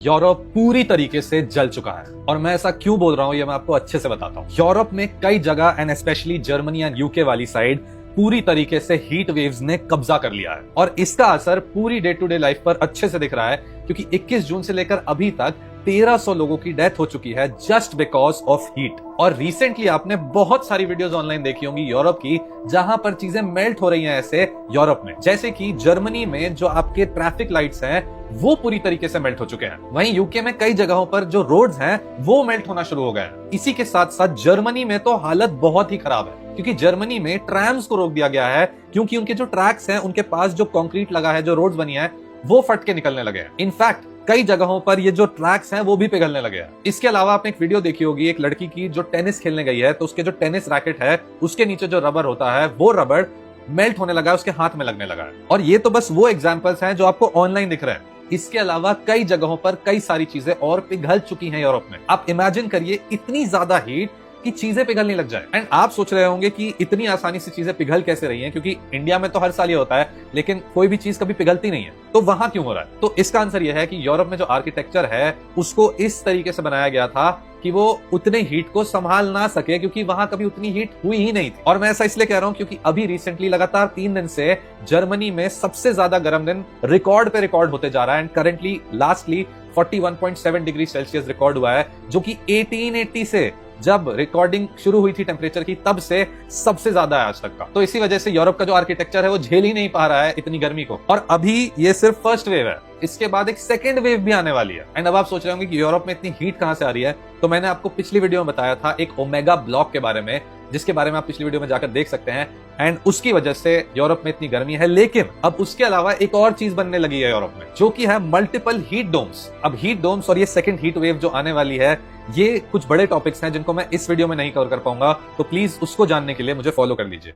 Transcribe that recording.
Europe पूरी तरीके से जल चुका है और मैं ऐसा क्यों बोल रहा हूं ये मैं आपको अच्छे से बताता हूं। यूरोप में कई जगह and specially Germany and UK वाली साइड पूरी तरीके से हीट वेव्स ने कब्जा कर लिया है और इसका असर पूरी डे टू डे लाइफ पर अच्छे से दिख रहा है क्योंकि 21 जून से लेकर अभी तक 1300 लोगों की डेथ हो चुकी है जस्ट बिकॉज ऑफ हीट। और रिसेंटली आपने बहुत सारी वीडियोस ऑनलाइन देखी होंगी यूरोप की जहां पर चीजें मेल्ट हो रही हैं ऐसे यूरोप में, जैसे कि जर्मनी में जो आपके ट्रैफिक लाइट्स हैं वो पूरी तरीके से मेल्ट हो चुके हैं। वहीं यूके में कई जगहों पर जो रोड्स हैं वो मेल्ट होना शुरू हो गए हैं। इसी के साथ साथ जर्मनी में तो हालत बहुत ही खराब है क्योंकि जर्मनी में ट्रैम्स को रोक दिया गया है क्योंकि उनके जो ट्रैक्स हैं उनके पास जो कंक्रीट लगा है, जो रोड्स बनी है वो फट के निकलने लगे हैं। इनफैक्ट कई जगहों पर ये जो ट्रैक्स हैं वो भी पिघलने लगे हैं। इसके अलावा आपने एक वीडियो देखी होगी एक लड़की की जो टेनिस खेलने गई है तो उसके जो टेनिस रैकेट है उसके नीचे जो रबर होता है वो रबर मेल्ट होने लगा है, उसके हाथ में लगने लगा है। और ये तो बस वो एग्जांपल्स हैं जो आपको ऑनलाइन दिख रहे हैं। इसके अलावा कई जगहों पर कई सारी चीजें और पिघल चुकी हैं यूरोप में। आप इमेजिन करिए इतनी ज्यादा हीट कि चीजें पिघलने लग जाए। एंड आप सोच रहे होंगे कि इतनी आसानी से चीजें पिघल कैसे रही हैं, क्योंकि इंडिया में तो हर साल ये होता है लेकिन कोई भी चीज कभी पिघलती नहीं है, तो वहां क्यों हो रहा है? तो इसका आंसर यह है कि यूरोप में जो आर्किटेक्चर है उसको इस तरीके से बनाया गया था कि वो उतने हीट को संभाल ना सके क्योंकि वहां कभी उतनी हीट हुई ही नहीं थी। और मैं ऐसा इसलिए कह रहा हूं क्योंकि अभी रिसेंटली लगातार 3 दिन से जर्मनी में सबसे ज्यादा गर्म दिन रिकॉर्ड पे रिकॉर्ड होते जा रहा है and currently lastly 41.7 degree Celsius record हुआ है जो कि 1880 से जब रिकॉर्डिंग शुरू हुई थी टेम्परेचर की तब से सबसे ज्यादा है आज तक का। तो इसी वजह से यूरोप का जो आर्किटेक्चर है वो झेल ही नहीं पा रहा है इतनी गर्मी को। और अभी ये सिर्फ फर्स्ट वेव है, इसके बाद एक सेकेंड वेव भी आने वाली है। एंड अब आप सोच रहे होंगे कि यूरोप में इतनी हीट कहां से आ रही है, तो मैंने आपको पिछली वीडियो में बताया था एक ओमेगा ब्लॉक के बारे में, जिसके बारे में आप पिछली वीडियो में जाकर देख सकते हैं। एंड उसकी वजह से यूरोप में इतनी गर्मी है, लेकिन अब उसके अलावा एक और चीज बनने लगी है यूरोप में जो कि है मल्टीपल हीट डोम्स। अब हीट डोम्स और ये सेकंड हीट वेव जो आने वाली है ये कुछ बड़े टॉपिक्स हैं जिनको मैं इस वीडियो में नहीं कवर कर पाऊंगा, तो प्लीज उसको जानने के लिए मुझे फॉलो कर लीजिए।